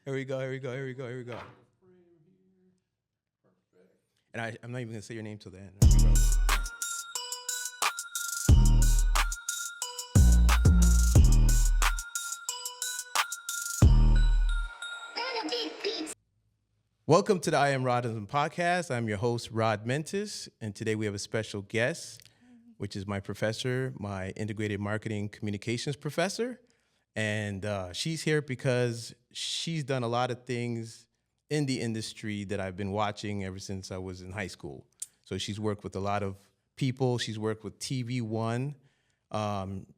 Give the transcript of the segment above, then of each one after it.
Here we go. Here we go. Here we go. Here we go. And I'm not even gonna say your name till the end. Here we go. Welcome to the I Am Rodism podcast. I'm your host, Rod Mentis, and today we have a special guest, which is my professor, my integrated marketing communications professor. And she's here because she's done a lot of things in the industry that I've been watching ever since I was in high school. So she's worked with a lot of people. She's worked with TV One.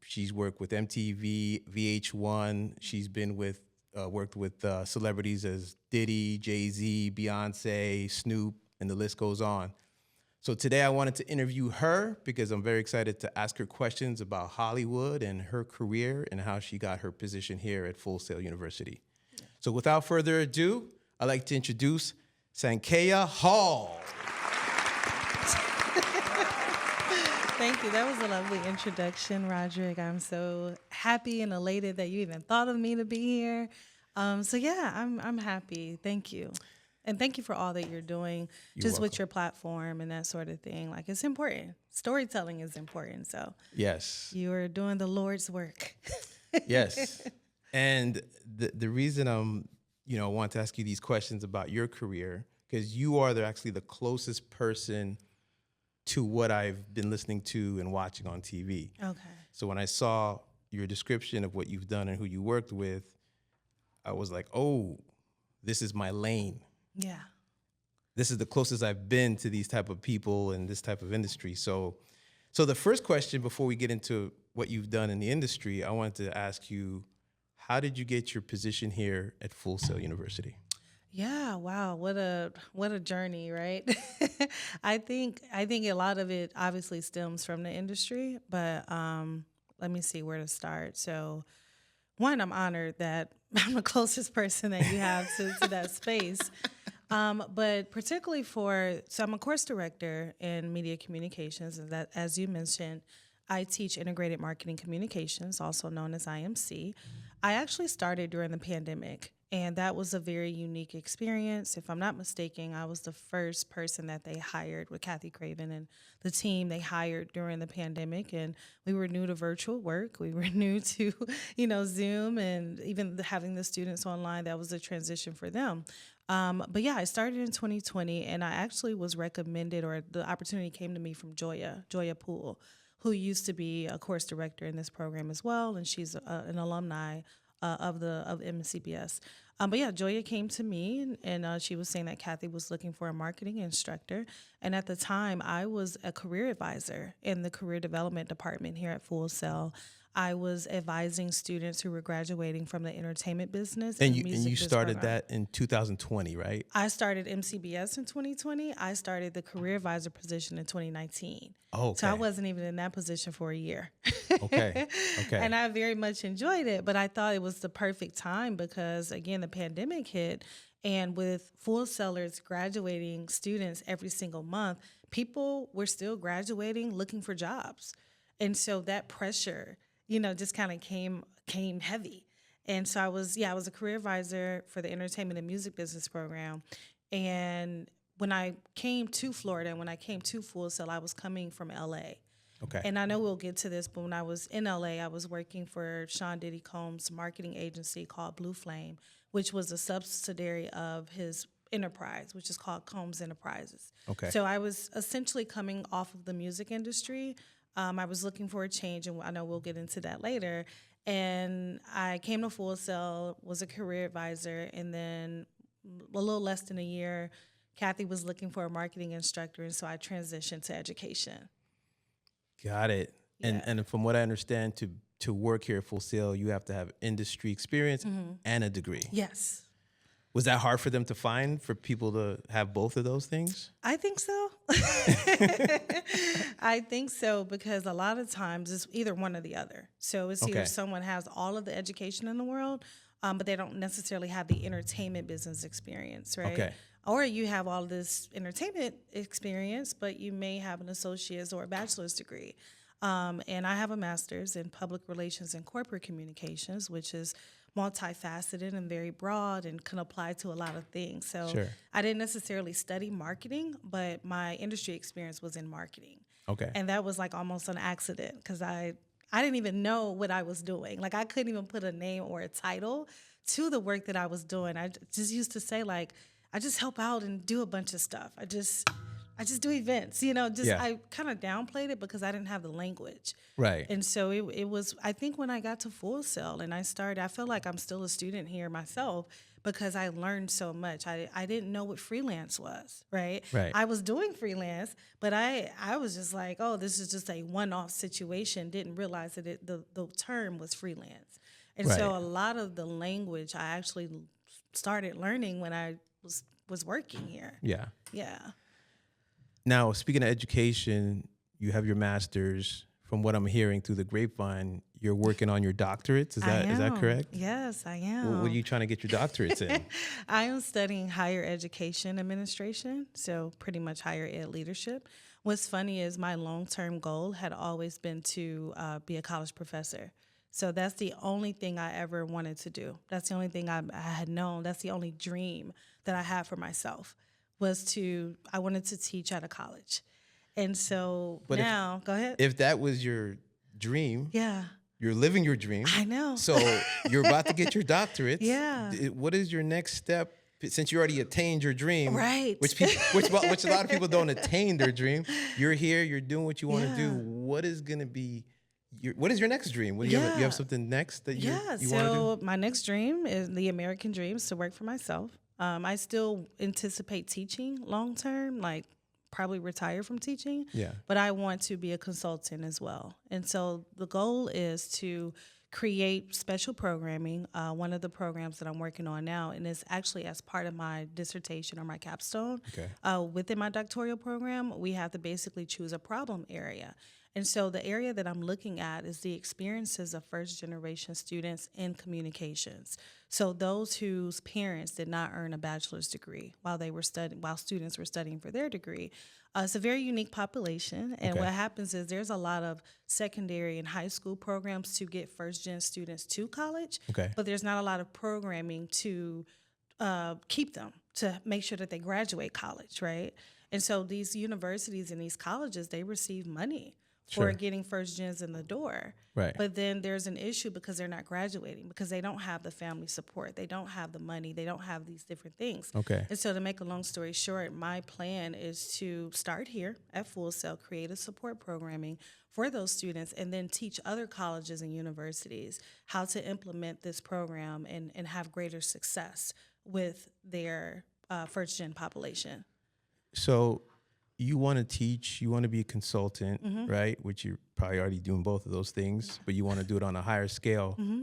She's worked with MTV, VH1. She's been with worked with celebrities as Diddy, Jay-Z, Beyonce, Snoop, and the list goes on. So today I wanted to interview her because I'm very excited to ask her questions about Hollywood and her career and how she got her position here at Full Sail University. So without further ado, I'd like to introduce Sankaya Hall. Thank you. That was a lovely introduction, Roderick. I'm so happy and elated that you even thought of me to be here. I'm happy. Thank you. And thank you for all that you're doing, just with your platform and that sort of thing. Like, it's important. Storytelling is important. So Yes. you are doing the Lord's work. Yes. And the reason I want to ask you these questions about your career, because you are actually the closest person to what I've been listening to and watching on TV. Okay. So when I saw your description of what you've done and who you worked with, I was like, oh, this is my lane. Yeah. This is the closest I've been to these type of people and this type of industry. So the first question before we get into what you've done in the industry, I wanted to ask you, how did you get your position here at Full Sail University? Yeah, wow, what a journey, right? I think a lot of it obviously stems from the industry, but let me see where to start. So, one, I'm honored that I'm the closest person that you have to that space. But particularly so I'm a course director in media communications, and that, as you mentioned, I teach integrated marketing communications, also known as IMC. I actually started during the pandemic, and that was a very unique experience. If I'm not mistaken, I was the first person that they hired with Kathy Craven and the team they hired during the pandemic. And we were new to virtual work. We were new to, Zoom, and even having the students online. That was a transition for them. But yeah, I started in 2020, and I actually was recommended, or the opportunity came to me from Joya Poole, who used to be a course director in this program as well, and she's an alumni of MCBS. But yeah, Joya came to me, and she was saying that Kathy was looking for a marketing instructor. And at the time, I was a career advisor in the career development department here at Full Sail. I was advising students who were graduating from the entertainment business And and you started that in 2020, right? I started MCBS in 2020. I started the career advisor position in 2019. Oh, okay. So I wasn't even in that position for a year. Okay. And I very much enjoyed it, but I thought it was the perfect time because, again, the pandemic hit, and with Full Sailors graduating students every single month, people were still graduating looking for jobs. And so that pressure, just kind of came heavy. And so I was a career advisor for the entertainment and music business program. And when I came to Florida and when I came to Full Sail, I was coming from LA. Okay. And I know we'll get to this, but when I was in LA, I was working for Sean Diddy Combs' marketing agency called Blue Flame, which was a subsidiary of his enterprise, which is called Combs Enterprises. Okay. So I was essentially coming off of the music industry. I was looking for a change, and I know we'll get into that later. And I came to Full Sail, was a career advisor, and then a little less than a year, Kathy was looking for a marketing instructor, and so I transitioned to education. Got it. Yeah. And from what I understand, to work here at Full Sail, you have to have industry experience and a degree. Yes. Was that hard for them to find, for people to have both of those things? I think so. I think so, because a lot of times it's either one or the other. So it's either someone has all of the education in the world, but they don't necessarily have the entertainment business experience, right? Okay. Or you have all this entertainment experience, but you may have an associate's or a bachelor's degree. And I have a master's in public relations and corporate communications, which is multifaceted and very broad and can apply to a lot of things. So Sure. I didn't necessarily study marketing, but my industry experience was in marketing. Okay. And that was like almost an accident because I didn't even know what I was doing. Like I couldn't even put a name or a title to the work that I was doing. I just used to say like, I just help out and do a bunch of stuff. I just do events, Yeah. I kind of downplayed it because I didn't have the language. Right. And so it was, I think when I got to Full Sail and I feel like I'm still a student here myself because I learned so much. I didn't know what freelance was, right? Right. I was doing freelance, but I was just like, oh, this is just a one-off situation. Didn't realize that the term was freelance. And so Right. a lot of the language I actually started learning when I was working here. Yeah. Yeah. Now, speaking of education, you have your master's. From what I'm hearing through the grapevine, you're working on your doctorates. Is that correct? Yes, I am. What are you trying to get your doctorates in? I am studying higher education administration, so pretty much higher ed leadership. What's funny is my long-term goal had always been to be a college professor. So that's the only thing I ever wanted to do. That's the only thing I had known. That's the only dream that I had for myself I wanted to teach at a college. And so But now, go ahead. If that was your dream, Yeah, you're living your dream. I know. So you're about to get your doctorates. Yeah. What is your next step? Since you already attained your dream, Right. Which a lot of people don't attain their dream. You're here. You're doing what you want to do. Yeah. What is going to be? What is your next dream? You have something next that you want to do? So my next dream is the American dream is to work for myself. I still anticipate teaching long term, like probably retire from teaching. Yeah. But I want to be a consultant as well. And so the goal is to create special programming. One of the programs that I'm working on now, and it's actually as part of my dissertation or my capstone. Okay. Within my doctoral program, we have to basically choose a problem area. And so the area that I'm looking at is the experiences of first-generation students in communications. So those whose parents did not earn a bachelor's degree while students were studying for their degree. It's a very unique population, and Okay. what happens is there's a lot of secondary and high school programs to get first-gen students to college, Okay. but there's not a lot of programming to keep them, to make sure that they graduate college, right? And so these universities and these colleges, they receive money Sure. for getting first gens in the door. Right. But then there's an issue because they're not graduating, because they don't have the family support. They don't have the money. They don't have these different things. Okay. And so to make a long story short, my plan is to start here at Full Sail, create a support programming for those students, and then teach other colleges and universities how to implement this program and have greater success with their first-gen population. So you want to teach, you want to be a consultant, Mm-hmm. right? Which you're probably already doing both of those things, but you want to do it on a higher scale. Mm-hmm.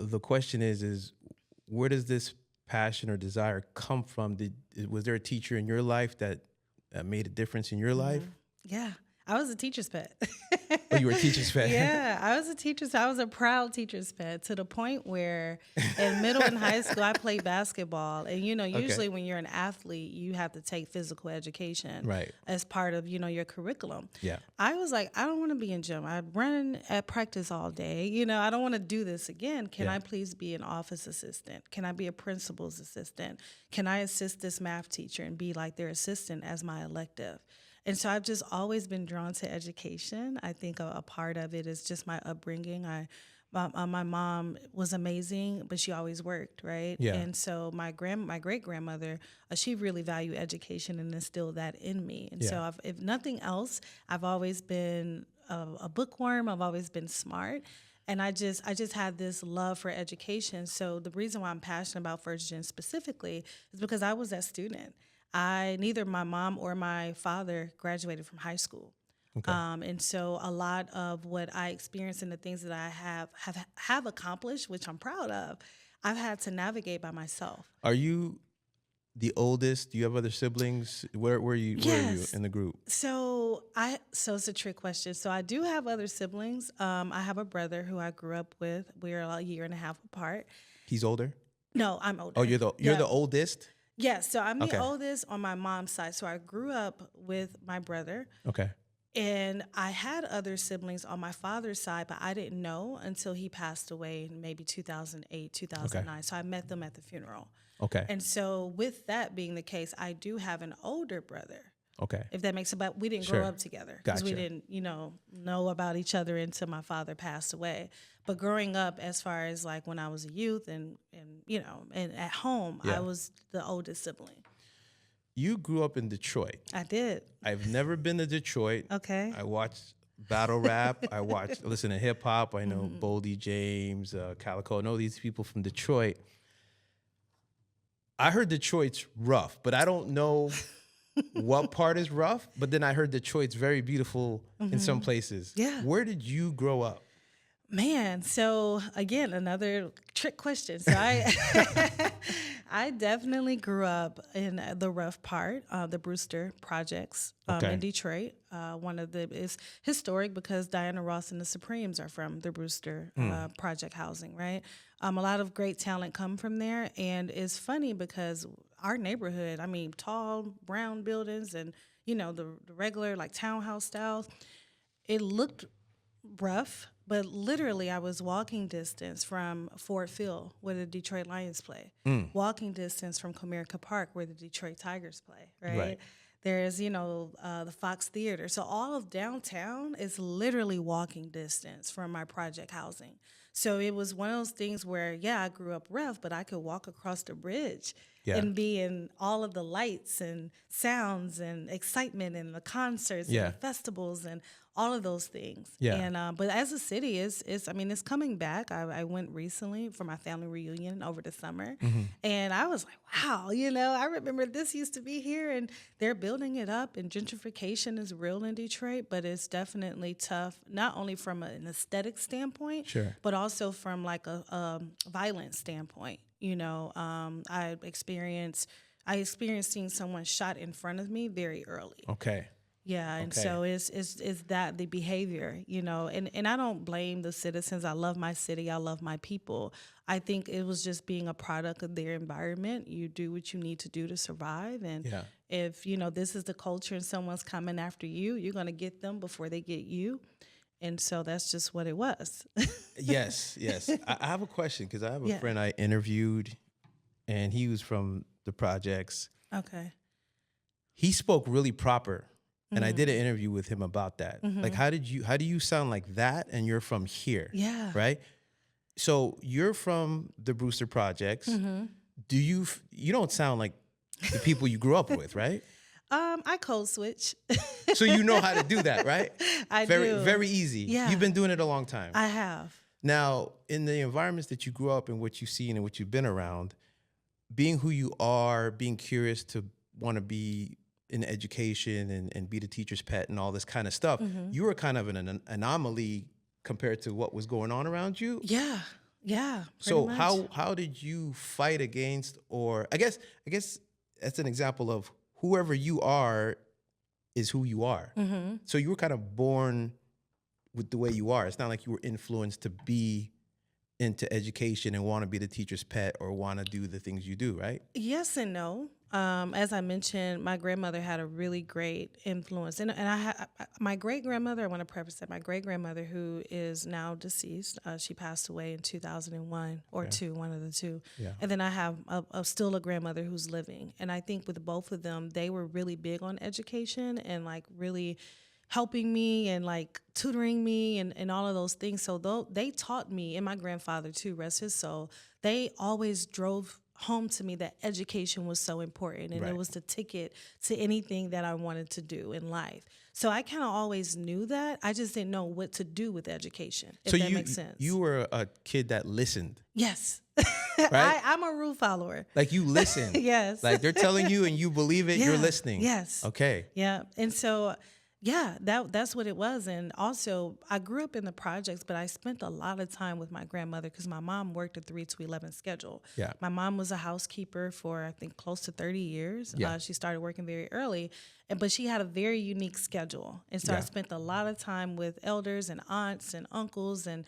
The question is where does this passion or desire come from? Was there a teacher in your life that made a difference in your life? Yeah, I was a teacher's pet. Oh, you were a teacher's pet? Yeah, I was a proud teacher's pet, to the point where in middle and high school I played basketball, and usually when you're an athlete you have to take physical education Right. as part of your curriculum. Yeah. I was like, I don't want to be in gym. I run at practice all day. I don't want to do this again. Can Yeah. I please be an office assistant? Can I be a principal's assistant? Can I assist this math teacher and be like their assistant as my elective? And so I've just always been drawn to education. I think a part of it is just my upbringing. My mom was amazing, but she always worked, right? Yeah. And so my great grandmother, she really valued education and instilled that in me. And so Yeah. if nothing else, I've always been a bookworm. I've always been smart. And I just had this love for education. So the reason why I'm passionate about first gen specifically is because I was that student. Neither my mom or my father graduated from high school. Okay. And so a lot of what I experienced and the things that I have accomplished, which I'm proud of, I've had to navigate by myself. Are you the oldest? Do you have other siblings? Where are you Yes. in the group? So it's a trick question. So I do have other siblings. I have a brother who I grew up with. We're a year and a half apart. He's older? No, I'm older. Oh, you're the oldest? Yes, so I'm Okay. the oldest on my mom's side. So I grew up with my brother. Okay. And I had other siblings on my father's side, but I didn't know until he passed away in maybe 2008, 2009. So I met them at the funeral. Okay. And so with that being the case, I do have an older brother, Okay. if that makes sense. But we didn't Sure. grow up together because we Gotcha. didn't, know about each other until my father passed away. But growing up, as far as like when I was a youth and at home, Yeah. I was the oldest sibling. You grew up in Detroit. I did. I've never been to Detroit. Okay. I watched battle rap. Listen to hip hop. I know Boldy James, Calico. I know these people from Detroit. I heard Detroit's rough, but I don't know what part is rough. But then I heard Detroit's very beautiful in some places. Yeah. Where did you grow up? Man, so again, another trick question. So I definitely grew up in the rough part, the Brewster projects Okay. in Detroit. It's historic because Diana Ross and the Supremes are from the Brewster project housing, right? A lot of great talent come from there, and it's funny because our neighborhood, I mean, tall brown buildings and the regular like townhouse styles, it looked rough, but literally I was walking distance from Ford Field where the Detroit Lions play, walking distance from Comerica Park where the Detroit Tigers play, right? There's, the Fox Theater. So all of downtown is literally walking distance from my project housing. So it was one of those things where, I grew up rough, but I could walk across the bridge and be in all of the lights and sounds and excitement and the concerts and the festivals and all of those things. Yeah. And but as a city, it's coming back. I went recently for my family reunion over the summer, and I was like, wow, I remember this used to be here, and they're building it up. And gentrification is real in Detroit, but it's definitely tough, not only from an aesthetic standpoint, Sure. but also from like a violence standpoint. I experienced seeing someone shot in front of me very early. Okay. Yeah, and Okay. so it's that the behavior, and I don't blame the citizens. I love my city. I love my people. I think it was just being a product of their environment. You do what you need to do to survive, and if this is the culture and someone's coming after you, you're gonna get them before they get you, and so that's just what it was. Yes. I have a question because I have a friend I interviewed, and he was from the projects. Okay. He spoke really proper. And I did an interview with him about that. Like, how do you sound like that? And you're from here. Yeah. Right. So you're from the Brewster Projects. Do you don't sound like the people you grew up with, right? I code switch. So you know how to do that, right? I very, do. Very easy. Yeah. You've been doing it a long time. I have. Now, in the environments that you grew up in, what you've seen and what you've been around, being who you are, being curious to want to be in education and be the teacher's pet and all this kind of stuff, you were kind of an anomaly compared to what was going on around you. Yeah. So much. how did you fight against, or I guess that's an example of whoever you are is who you are. So you were kind of born with the way you are. It's not like you were influenced to be into education and want to be the teacher's pet or want to do the things you do, right? Yes and no. As I mentioned, my grandmother had a really great influence, and my great grandmother. I want to preface that my great grandmother, who is now deceased, she passed away in 2001 or two, one of the two. Yeah. And then I have still a grandmother who's living, and I think with both of them, they were really big on education and like really helping me and like tutoring me and all of those things. So though they taught me, and my grandfather too, rest his soul, they always drove home to me that education was so important, and it was the ticket to anything that I wanted to do in life. So I kind of always knew that. I just didn't know what to do with education, if that makes sense. You were a kid that listened. Yes. Right? I'm a rule follower. Like you listen. Yes. Like they're telling you and you believe it, you're listening. Yes. Okay. Yeah. And so that's what it was. And also, I grew up in the projects, but I spent a lot of time with my grandmother because my mom worked a 3 to 11 schedule. Yeah. My mom was a housekeeper for, I think, close to 30 years. Yeah. She started working very early, but she had a very unique schedule. And so I spent a lot of time with elders and aunts and uncles, and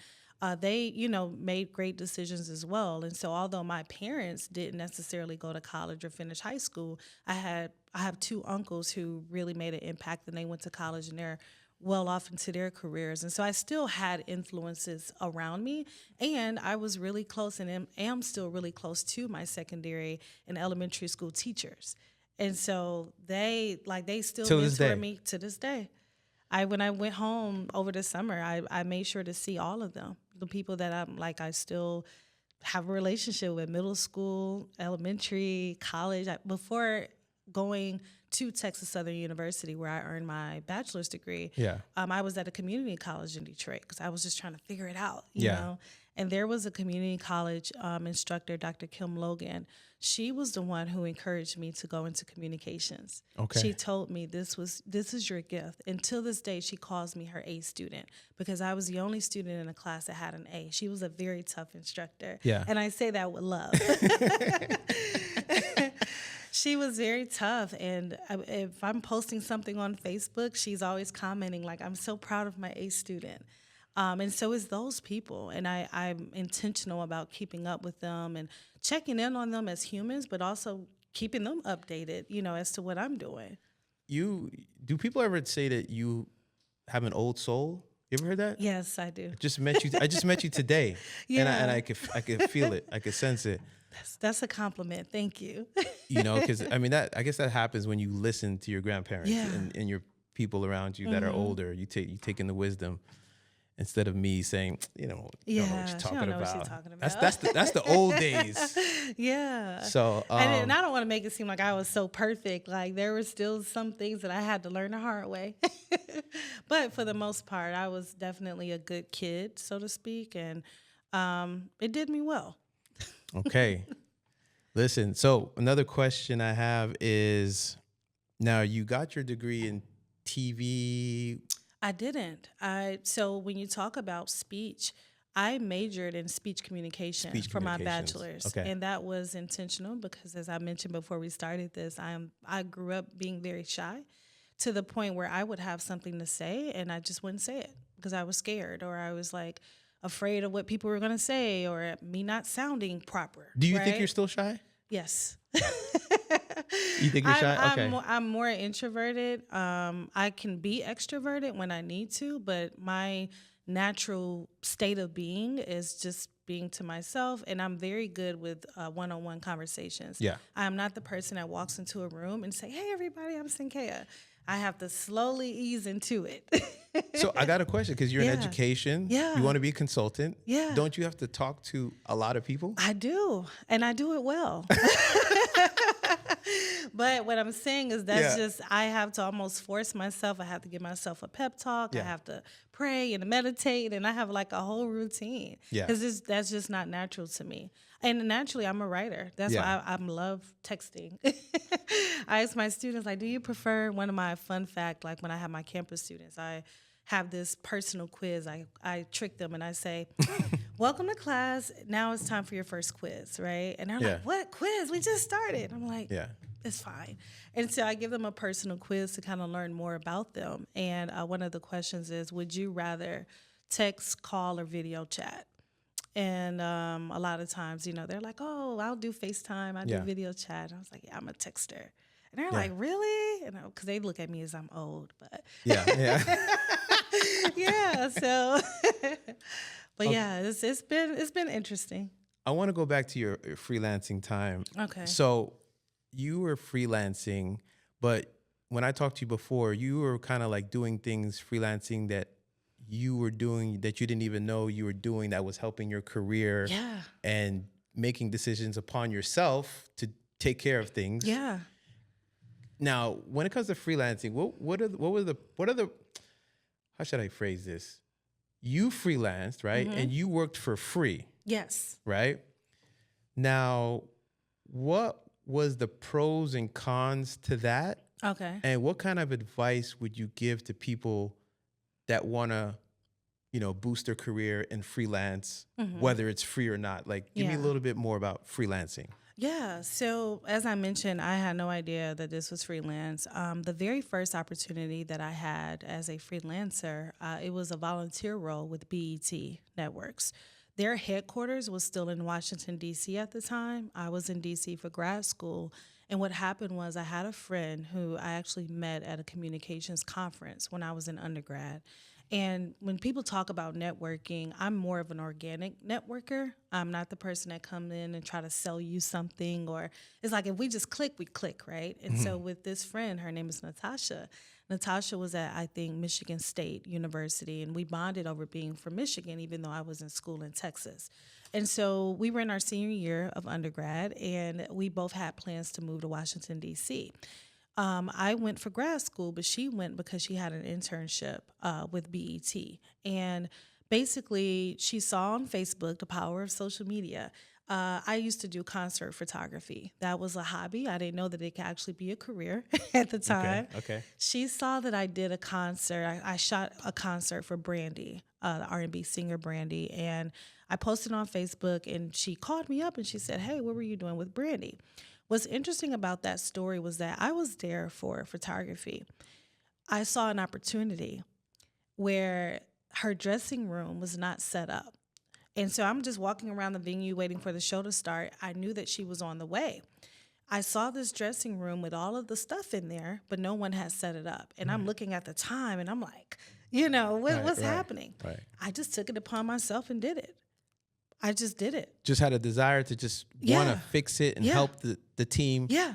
they, made great decisions as well. And so although my parents didn't necessarily go to college or finish high school, I have 2 uncles who really made an impact, and they went to college, and they're well off into their careers. And so I still had influences around me. And I was really close and am still really close to my secondary and elementary school teachers. And so they still mentor me to this day. When I went home over the summer, I made sure to see all of them. The people that I still have a relationship with, middle school, elementary, college. Before going to Texas Southern University, where I earned my bachelor's degree, I was at a community college in Detroit because I was just trying to figure it out, you know. And there was a community college instructor, Dr. Kim Logan. She was the one who encouraged me to go into communications. Okay. She told me this is your gift. Until this day, she calls me her A student because I was the only student in the class that had an A. She was a very tough instructor. Yeah. And I say that with love. She was very tough, and if I'm posting something on Facebook, she's always commenting like, "I'm so proud of my A student." And so is those people, and I'm intentional about keeping up with them and checking in on them as humans, but also keeping them updated, you know, as to what I'm doing. Do people ever say that you have an old soul? You ever heard that? Yes, I do. I just met you today, and I could feel it. I could sense it. That's a compliment. Thank you. You know, because I mean I guess that happens when you listen to your grandparents and your people around you that are older. You take in the wisdom instead of me saying, you know, don't know what you're talking about. That's the old days. Yeah. So and I don't want to make it seem like I was so perfect. Like there were still some things that I had to learn the hard way. But for the most part, I was definitely a good kid, so to speak, and it did me well. Okay. Listen, so another question I have is, now you got your degree in TV. I didn't. So when you talk about speech, I majored in speech communication for my bachelor's. Okay. And that was intentional because, as I mentioned before we started this, I grew up being very shy to the point where I would have something to say and I just wouldn't say it because I was scared, or I was like afraid of what people were going to say, or me not sounding proper. Do you think you're still shy? Yes. You think you're shy? Okay. I'm more introverted. I can be extroverted when I need to, but my natural state of being is just being to myself, and I'm very good with one-on-one conversations. Yeah. I'm not the person that walks into a room and say, "Hey, everybody, I'm Sankaya." I have to slowly ease into it. So I got a question, because you're in education. Yeah. You want to be a consultant. Yeah. Don't you have to talk to a lot of people? I do, and I do it well. But what I'm saying is just, I have to almost force myself. I have to give myself a pep talk. I have to pray and meditate, and I have like a whole routine. Yeah. Because that's just not natural to me. And naturally, I'm a writer. That's why I love texting. I ask my students, like, do you prefer, one of my fun fact, like when I have my campus students, I have this personal quiz. I trick them and I say, welcome to class. Now it's time for your first quiz, right? And they're like, what quiz? We just started. I'm like, it's fine. And so I give them a personal quiz to kind of learn more about them. And one of the questions is, would you rather text, call, or video chat? And a lot of times, you know, they're like, oh, I'll do FaceTime. I do video chat. And I was like, yeah, I'm a texter. And they're like, really? And because they look at me as I'm old, but yeah. So, but it's been interesting. I want to go back to your freelancing time. Okay. So you were freelancing, but when I talked to you before, you were kind of like doing things freelancing that you were doing that you didn't even know you were doing, that was helping your career and making decisions upon yourself to take care of things. Yeah. Now, when it comes to freelancing, what are the how should I phrase this? You freelanced, right? Mm-hmm. And you worked for free. Yes. Right? Now, what was the pros and cons to that? Okay. And what kind of advice would you give to people that want to, you know, boost their career in freelance, whether it's free or not? Like, give me a little bit more about freelancing. Yeah. So as I mentioned, I had no idea that this was freelance. The very first opportunity that I had as a freelancer, it was a volunteer role with BET Networks. Their headquarters was still in Washington, D.C. at the time. I was in D.C. for grad school. And what happened was I had a friend who I actually met at a communications conference when I was in undergrad. And when people talk about networking, I'm more of an organic networker. I'm not the person that come in and try to sell you something, or it's like if we just click, we click, right? And so with this friend, her name is Natasha. Natasha was at, I think, Michigan State University, and we bonded over being from Michigan, even though I was in school in Texas. And so we were in our senior year of undergrad, and we both had plans to move to Washington, D.C. I went for grad school, but she went because she had an internship with BET. And basically, she saw on Facebook the power of social media. I used to do concert photography. That was a hobby. I didn't know that it could actually be a career at the time. Okay. She saw that I did a concert. I shot a concert for Brandy, the R&B singer Brandy, and I posted on Facebook, and she called me up and she said, "Hey, what were you doing with Brandy?" What's interesting about that story was that I was there for photography. I saw an opportunity where her dressing room was not set up. And so I'm just walking around the venue waiting for the show to start. I knew that she was on the way. I saw this dressing room with all of the stuff in there, but no one had set it up. And I'm looking at the time and I'm like, what's happening? Right. I just took it upon myself and did it. I just did it. Just had a desire to just want to fix it and help the team. Yeah.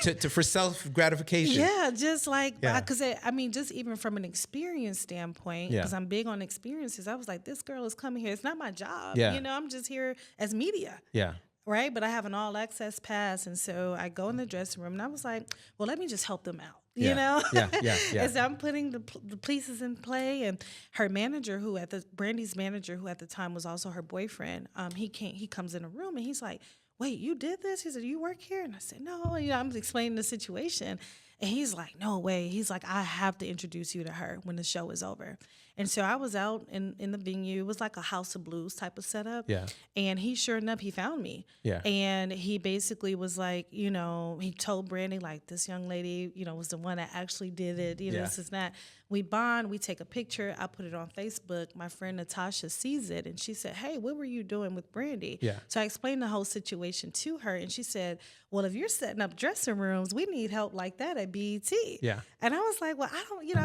Just for self gratification. Yeah, just like, because just even from an experience standpoint, because I'm big on experiences, I was like, this girl is coming here. It's not my job. Yeah. I'm just here as media. Yeah. Right. But I have an all access pass. And so I go in the dressing room and I was like, well, let me just help them out. Yeah. As I'm putting the pieces in play, and her manager, Brandy's manager, who at the time was also her boyfriend, he comes in a room and he's like, "Wait, you did this?" He said, "You work here?" And I said, "No." I'm explaining the situation. And he's like, "No way." He's like, "I have to introduce you to her when the show is over." And so I was out in the venue. It was like a House of Blues type of setup. Yeah. And sure enough, he found me. Yeah. And he basically was like, he told Brandy, like, this young lady, was the one that actually did it. This is not. We bond, we take a picture. I put it on Facebook. My friend Natasha sees it, and she said, "Hey, what were you doing with Brandy?" Yeah. So I explained the whole situation to her, and she said, "Well, if you're setting up dressing rooms, we need help like that at BET." Yeah. And I was like, "Well, I don't,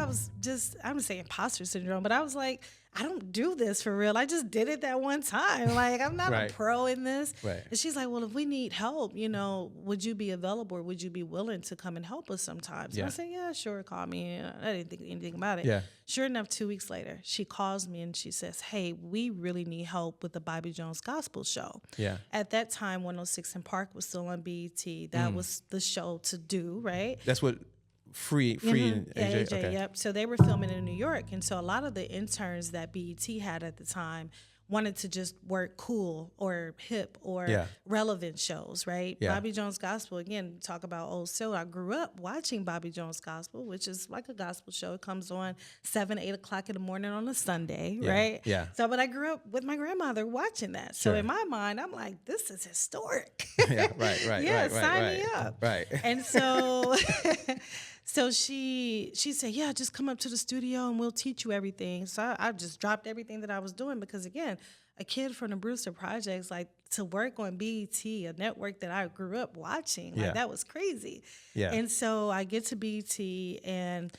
I'm gonna say imposter syndrome, but I was like, I don't do this for real. I just did it that one time. Like, I'm not a pro in this." Right. And she's like, "Well, if we need help, would you be available, or would you be willing to come and help us sometimes?" Yeah. And I said, "Yeah, sure, call me." I didn't think anything about it. Yeah. Sure enough, 2 weeks later, she calls me and she says, "Hey, we really need help with the Bobby Jones Gospel Show." Yeah. At that time, 106 in Park was still on BET. That was the show to do, right? That's what Free and AJ. Okay. Yep. So they were filming in New York, and so a lot of the interns that BET had at the time wanted to just work cool or hip or relevant shows, right? Yeah. Bobby Jones Gospel, again, talk about old soul. I grew up watching Bobby Jones Gospel, which is like a gospel show. It comes on 7, 8 o'clock in the morning on a Sunday, right? Yeah. So, but I grew up with my grandmother watching that. So in my mind, I'm like, this is historic. Yeah, right. Yeah, sign me up. Right. And so... So she said, "Yeah, just come up to the studio and we'll teach you everything." So I just dropped everything that I was doing because, again, a kid from the Brewster Projects, like, to work on BET, a network that I grew up watching, like, that was crazy. Yeah. And so I get to BET, and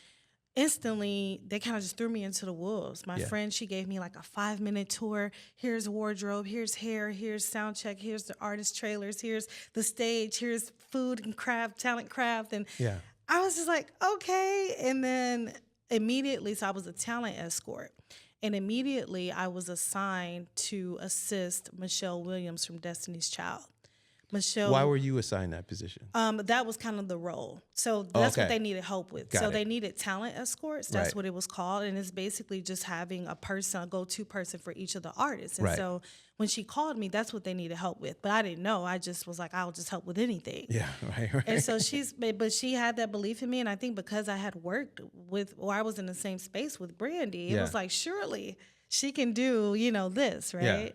instantly they kind of just threw me into the wolves. My friend, she gave me like a 5-minute tour. Here's wardrobe, here's hair, here's sound check, here's the artist trailers, here's the stage, here's food and craft, talent craft. And I was just like, okay. And then immediately, so I was a talent escort. And immediately I was assigned to assist Michelle Williams from Destiny's Child. Michelle. Why were you assigned that position? That was kind of the role. So that's what they needed help with. Got it. They needed talent escorts. That's what it was called. And it's basically just having a go-to person for each of the artists. And so when she called me, that's what they needed help with. But I didn't know. I just was like, I'll just help with anything. Yeah, right. And so but she had that belief in me. And I think because I had worked I was in the same space with Brandy, it was like, surely she can do, this, right? Yeah.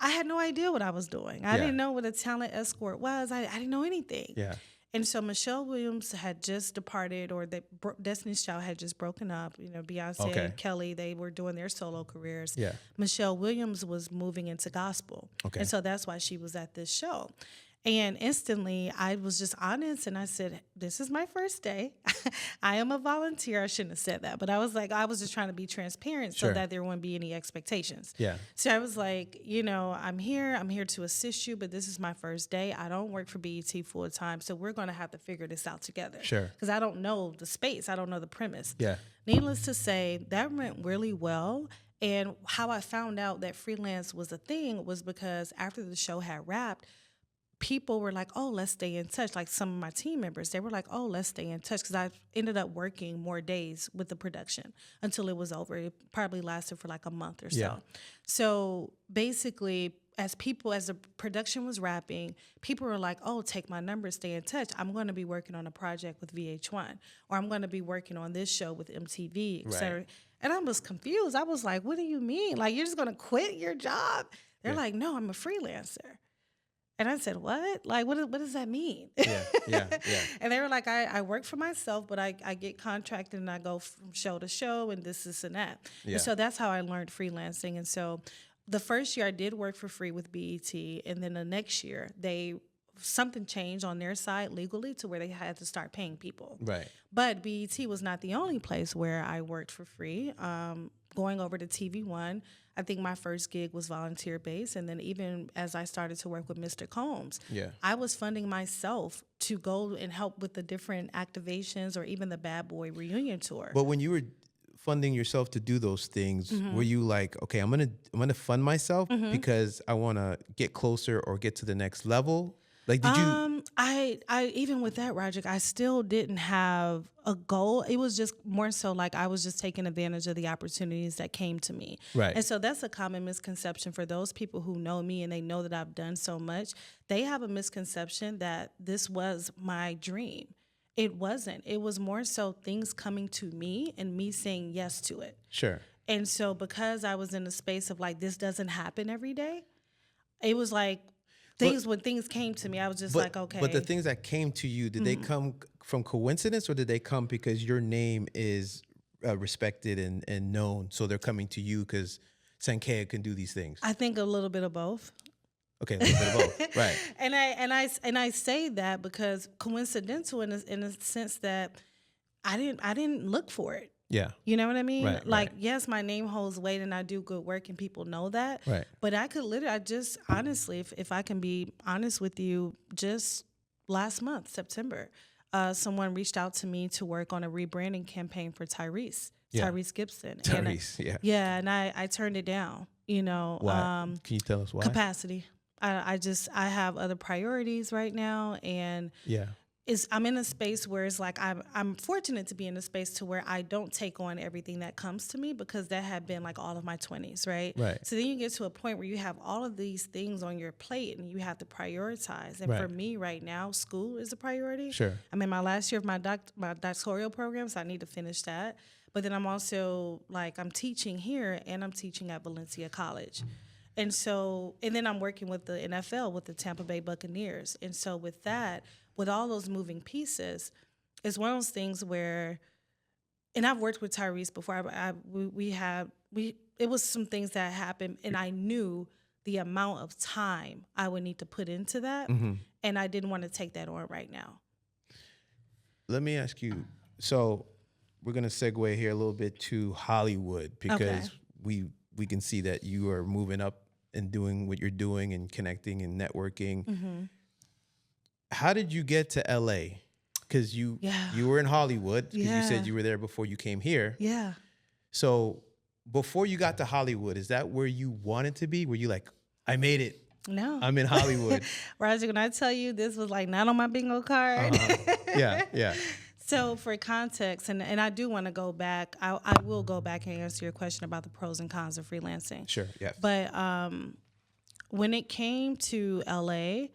I had no idea what I was doing. I didn't know what a talent escort was. I didn't know anything. Yeah. And so Michelle Williams had just departed, or Destiny's Child had just broken up. You know, Beyonce, Okay. Kelly, they were doing their solo careers. Yeah. Michelle Williams was moving into gospel. Okay. And so that's why she was at this show. And instantly, I was just honest, and I said, this is my first day. I am a volunteer. I shouldn't have said that, but I was just trying to be transparent so that there wouldn't be any expectations. Yeah. So I was like, you know, I'm here to assist you, but this is my first day. I don't work for BET full time, so we're going to have to figure this out together. Sure. Because I don't know the space. I don't know the premise. Yeah. Needless to say, that went really well. And how I found out that freelance was a thing was because after the show had wrapped, people were like, oh, let's stay in touch. Like some of my team members, they were like, oh, let's stay in touch. Because I ended up working more days with the production until it was over. It probably lasted for like a month or so. Yeah. So basically, as the production was wrapping, people were like, oh, take my number, stay in touch. I'm going to be working on a project with VH1, or I'm going to be working on this show with MTV, et cetera. Right. And I was confused. I was like, what do you mean? Like, you're just going to quit your job? They're like, no, I'm a freelancer. And I said, what? Like, what does that mean? Yeah. And they were like, I work for myself, but I get contracted and I go from show to show and this and that. Yeah. And so that's how I learned freelancing. And so the first year I did work for free with BET. And then the next year, something changed on their side legally to where they had to start paying people. Right. But BET was not the only place where I worked for free. Going over to TV One, I think my first gig was volunteer based. And then even as I started to work with Mr. Combs, I was funding myself to go and help with the different activations or even the Bad Boy reunion tour. But when you were funding yourself to do those things, were you like, okay, I'm gonna fund myself because I want to get closer or get to the next level? Like, did you? I even with that, Roger, I still didn't have a goal. It was just more so like I was just taking advantage of the opportunities that came to me. Right. And so that's a common misconception for those people who know me and they know that I've done so much. They have a misconception that this was my dream. It wasn't. It was more so things coming to me and me saying yes to it. Sure. And so because I was in a space of like, this doesn't happen every day, it was like, when things came to me, I was just like, okay. But the things that came to you, did they come from coincidence or did they come because your name is respected and known? So they're coming to you because Sankaya can do these things? I think a little bit of both. Okay, a little bit of both. Right. And I say that because coincidental in a sense that I didn't look for it. Yeah. You know what I mean? Right. Yes, my name holds weight and I do good work and people know that. Right. But I could literally, honestly, if I can be honest with you, just last month, September, someone reached out to me to work on a rebranding campaign for Tyrese Gibson. Tyrese, Yeah, and I turned it down, you know. Why? Can you tell us why? Capacity. I have other priorities right now, and I'm in a space where it's like I'm fortunate to be in a space to where I don't take on everything that comes to me because that had been like all of my 20s, right? Right. So then you get to a point where you have all of these things on your plate and you have to prioritize. And for me right now, school is a priority. Sure. I'm in my last year of my doctoral program, so I need to finish that. But then I'm also I'm teaching here and I'm teaching at Valencia College. And then I'm working with the NFL, with the Tampa Bay Buccaneers. And so with that, with all those moving pieces, it's one of those things where, and I've worked with Tyrese before. It was some things that happened, and I knew the amount of time I would need to put into that, and I didn't want to take that on right now. Let me ask you. So we're gonna segue here a little bit to Hollywood because we can see that you are moving up and doing what you're doing and connecting and networking. How did you get to LA? Because you were in Hollywood, because you said you were there before you came here. Yeah. So before you got to Hollywood, is that where you wanted to be? Were you like, I made it? No. I'm in Hollywood. Roger, when I tell you this was not on my bingo card. Yeah. So for context, and I do want to go back, I will go back and answer your question about the pros and cons of freelancing. Sure, yes. But when it came to LA,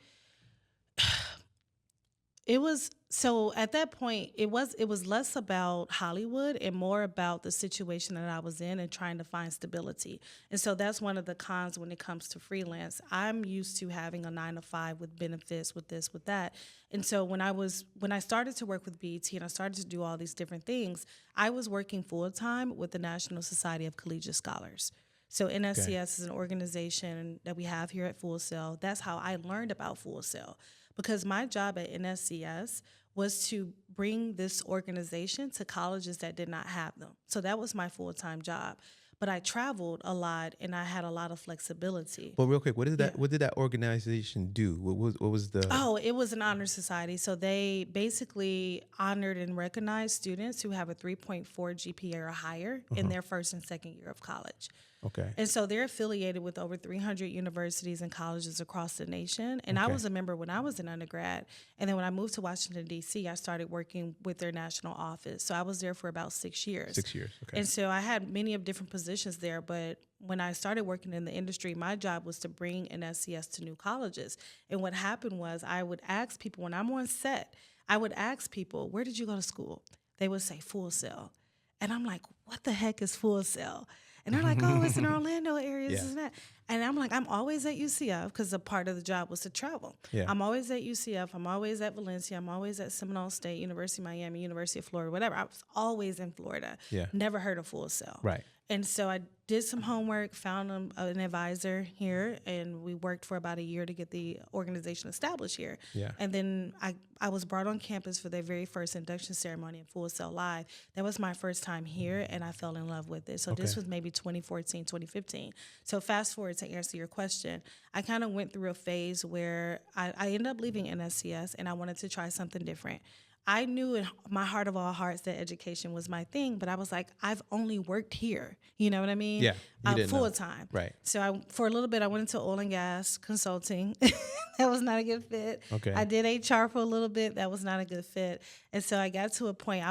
It was so at that point it was less about Hollywood and more about the situation that I was in and trying to find stability. And so that's one of the cons when it comes to freelance. I'm used to having a 9 to 5 with benefits, with this, with that. And so when I started to work with BET and I started to do all these different things, I was working full time with the National Society of Collegiate Scholars. So NSCS is an organization that we have here at Full Sail. That's how I learned about Full Sail, because my job at NSCS was to bring this organization to colleges that did not have them. So that was my full-time job. But I traveled a lot and I had a lot of flexibility. But real quick, what did that organization do? What was the Oh, it was an honor society. So they basically honored and recognized students who have a 3.4 GPA or higher in their first and second year of college. Okay. And so they're affiliated with over 300 universities and colleges across the nation. And I was a member when I was an undergrad. And then when I moved to Washington, D.C., I started working with their national office. So I was there for about 6 years. 6 years. Okay. And so I had many of different positions there. But when I started working in the industry, my job was to bring an SCS to new colleges. And what happened was I would ask people, when I'm on set, I would ask people, where did you go to school? They would say Full Sail. And I'm like, what the heck is Full Sail? And they're like, oh, it's in Orlando area, this and that. And I'm like, I'm always at UCF because a part of the job was to travel. Yeah. I'm always at UCF. I'm always at Valencia. I'm always at Seminole State, University of Miami, University of Florida, whatever. I was always in Florida. Yeah. Never heard of Full Sail. Right. And so I did some homework, found an advisor here, and we worked for about a year to get the organization established here. Yeah. And then I was brought on campus for their very first induction ceremony in Full Sail Live. That was my first time here, and I fell in love with it. So this was maybe 2014, 2015. So fast forward to answer your question, I kind of went through a phase where I ended up leaving NSCS, and I wanted to try something different. I knew in my heart of all hearts that education was my thing, but I was like, I've only worked here. You know what I mean? Yeah, you didn't know. Full time. Right. So for a little bit, I went into oil and gas consulting. That was not a good fit. Okay. I did HR for a little bit. That was not a good fit. And so I got to a point.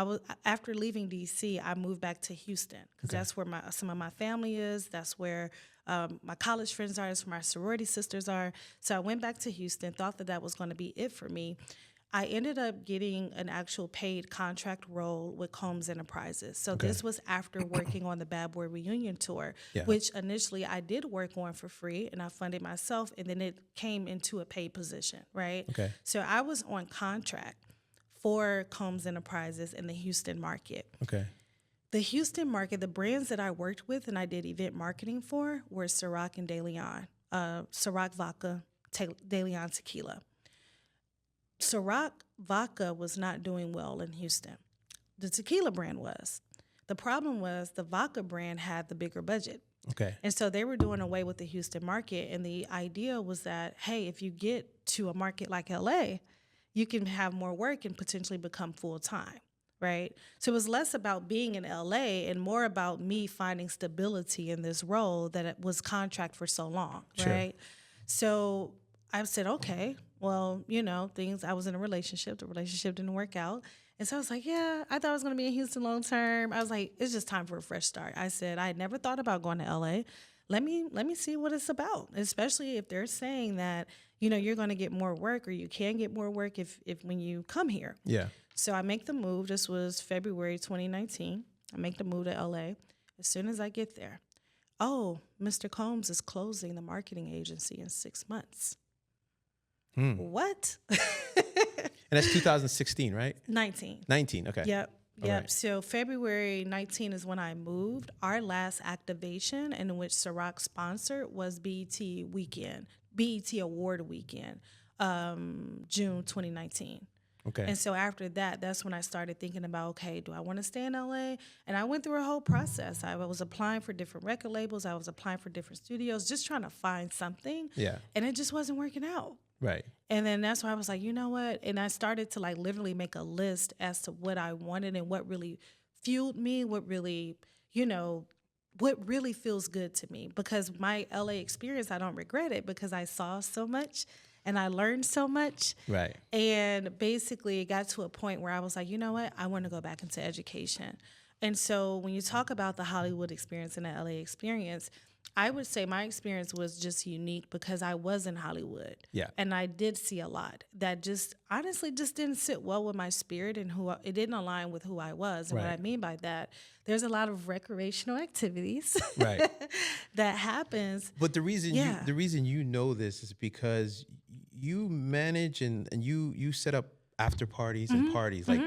After leaving DC, I moved back to Houston because that's where some of my family is. That's where my college friends are. That's where my sorority sisters are. So I went back to Houston. Thought that was going to be it for me. I ended up getting an actual paid contract role with Combs Enterprises. So this was after working on the Bad Boy Reunion Tour, which initially I did work on for free, and I funded myself, and then it came into a paid position, right? Okay. So I was on contract for Combs Enterprises in the Houston market. Okay. The Houston market, the brands that I worked with and I did event marketing for were Ciroc and De Leon, Ciroc Vodka, De Leon Tequila. Ciroc vodka was not doing well in Houston. The tequila brand was. The problem was the vodka brand had the bigger budget. Okay. And so they were doing away with the Houston market. And the idea was that, hey, if you get to a market like LA, you can have more work and potentially become full-time, right? So it was less about being in LA and more about me finding stability in this role that it was contract for so long, right? So I said, okay, well, I was in a relationship. The relationship didn't work out. And so I was like, yeah, I thought I was going to be in Houston long term. I was like, it's just time for a fresh start. I said, I had never thought about going to LA. Let me see what it's about, especially if they're saying that, you're going to get more work or you can get more work if when you come here. Yeah. So I make the move. This was February 2019. I make the move to LA. As soon as I get there, Mr. Combs is closing the marketing agency in 6 months. What? And that's 2016, right? 19. 19, okay. Yep. Right. So February 19 is when I moved. Our last activation in which Ciroc sponsored was BET Award Weekend, June 2019. Okay. And so after that, that's when I started thinking about, okay, do I want to stay in LA? And I went through a whole process. I was applying for different record labels. I was applying for different studios, just trying to find something. Yeah. And it just wasn't working out. Right. And then that's why I was like, you know what? And I started to literally make a list as to what I wanted and what really fueled me, what really feels good to me. Because my LA experience, I don't regret it because I saw so much and I learned so much. Right. And basically it got to a point where I was like, you know what? I want to go back into education. And so when you talk about the Hollywood experience and the LA experience, I would say my experience was just unique because I was in Hollywood. Yeah. And I did see a lot that just honestly just didn't sit well with my spirit and it didn't align with who I was. And what I mean by that, there's a lot of recreational activities Right. that happens. But the reason you know this is because you manage and you set up after parties and parties. Like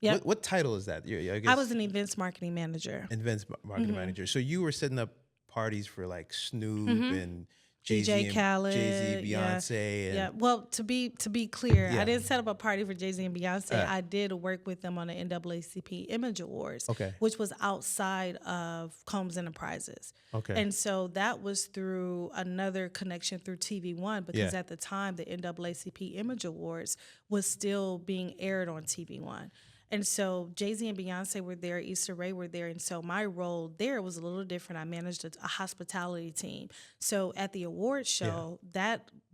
Yep. what title is that? I guess I was an events marketing manager. Events marketing manager. So you were setting up parties for like Snoop and DJ Khaled, Jay-Z, Beyonce. And yeah. Well, to be clear, Yeah. I didn't set up a party for Jay-Z and Beyonce. Right. I did work with them on the NAACP Image Awards, Okay. which was outside of Combs Enterprises. Okay. And so that was through another connection through TV One because at the time the NAACP Image Awards was still being aired on TV One. And so Jay-Z and Beyonce were there, Issa Rae were there, and so my role there was a little different. I managed a hospitality team. So at the award show,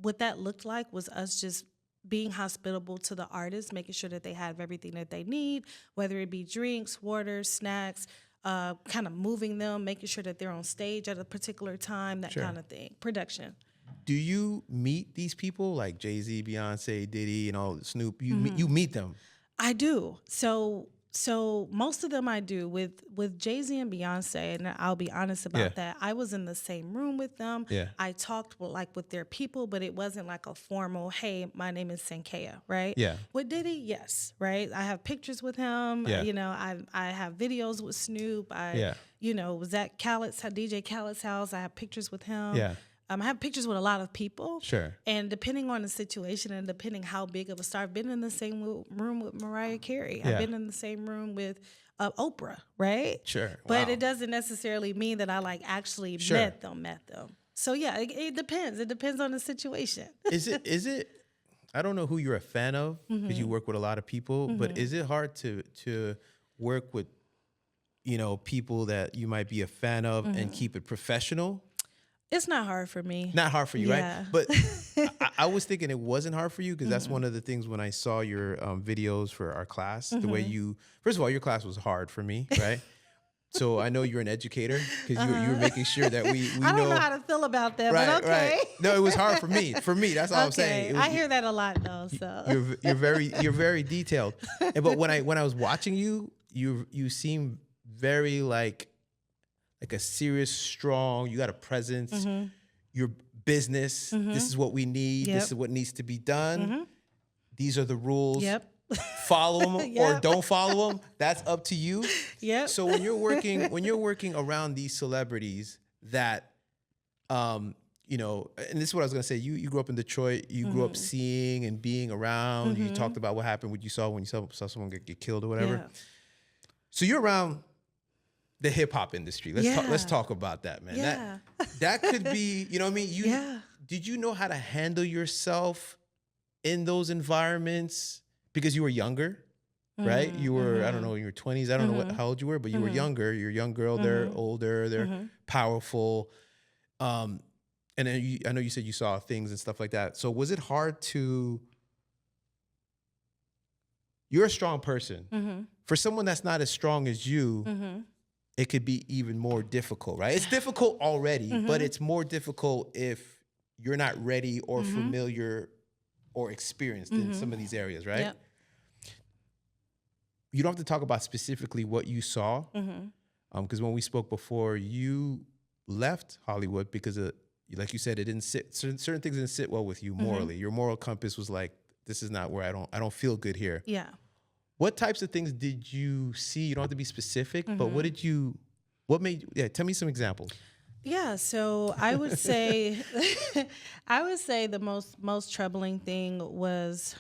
what that looked like was us just being hospitable to the artists, making sure that they have everything that they need, whether it be drinks, water, snacks, kind of moving them, making sure that they're on stage at a particular time, that kind of thing. Production. Do you meet these people like Jay-Z, Beyonce, Diddy, and all Snoop? You meet them. I do. So most of them I do with Jay-Z and Beyonce, and I'll be honest about that. I was in the same room with them. Yeah. I talked with their people, but it wasn't like a formal, hey, my name is Sankaya, right? Yeah. With Diddy, yes, right? I have pictures with him. Yeah. You know, I have videos with Snoop. Was at DJ Khaled's house. I have pictures with him. Yeah. I have pictures with a lot of people. Sure. And depending on the situation and depending how big of a star, I've been in the same room with Mariah Carey. Yeah. I've been in the same room with Oprah, right? Sure. But Wow. it doesn't necessarily mean that I actually Sure. met them. So yeah, it depends. It depends on the situation. Is it? I don't know who you're a fan of because you work with a lot of people, but is it hard to work with, people that you might be a fan of and keep it professional? It's not hard for me. Not hard for you, Yeah. right? But I was thinking it wasn't hard for you because that's one of the things when I saw your videos for our class, the way first of all, your class was hard for me, right? So I know you're an educator because you were making sure that we I don't know how to feel about that, right, but okay. right. No, it was hard for me. For me, that's all I'm saying. It was, I hear that a lot though. So you're very detailed. But when I was watching you seem very like a serious, strong. You got a presence. Your business. This is what we need. Yep. This is what needs to be done. These are the rules. Yep. Follow them or Yep. don't follow them. That's up to you. Yep. So when you're working around these celebrities that, and this is what I was gonna say. You grew up in Detroit. You grew up seeing and being around. You talked about what happened, what you saw when you saw someone get killed or whatever. Yeah. So you're around the hip hop industry. Let's talk about that, man. Yeah. That could be, you know what I mean? Yeah. Did you know how to handle yourself in those environments because you were younger, right? You were, I don't know, in your 20s. I don't know how old you were, but you were younger. You're a young girl. They're older. They're powerful. And then I know you said you saw things and stuff like that. So was it hard to? You're a strong person. For someone that's not as strong as you, it could be even more difficult, right? It's difficult already, but it's more difficult if you're not ready or familiar or experienced in some of these areas, right? Yep. You don't have to talk about specifically what you saw, because when we spoke before, you left Hollywood because like you said, it didn't sit. Certain things didn't sit well with you morally. Your moral compass was like, this is not where I don't feel good here. Yeah. What types of things did you see? You don't have to be specific, but what made you, tell me some examples. Yeah, so I would say the most troubling thing was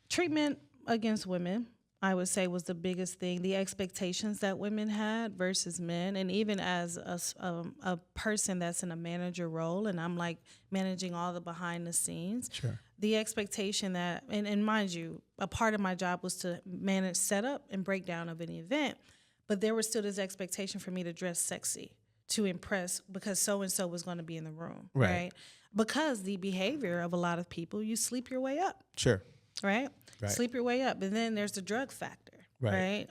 treatment against women. I would say was the biggest thing. The expectations that women had versus men, and even as a person that's in a manager role, and I'm like managing all the behind the scenes. Sure. The expectation that, and mind you, a part of my job was to manage setup and breakdown of any event, but there was still this expectation for me to dress sexy to impress because so-and-so was going to be in the room, right? Because the behavior of a lot of people, you sleep your way up. Sure. Right? Right. Sleep your way up. And then there's the drug factor, right?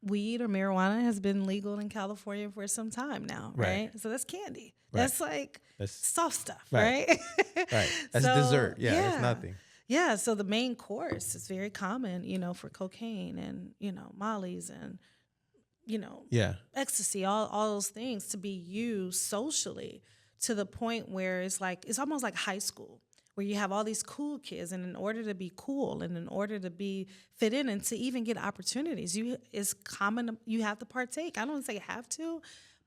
weed or marijuana has been legal in California for some time now, right? So that's candy. Right. That's like soft stuff, right? right? Right. That's So, dessert. Yeah, that's nothing. Yeah, so the main course is very common, for cocaine and, mollies and, ecstasy, all those things to be used socially to the point where it's almost like high school, where you have all these cool kids, and in order to be cool and in order to be fit in and to even get opportunities, you have to partake. I don't say have to,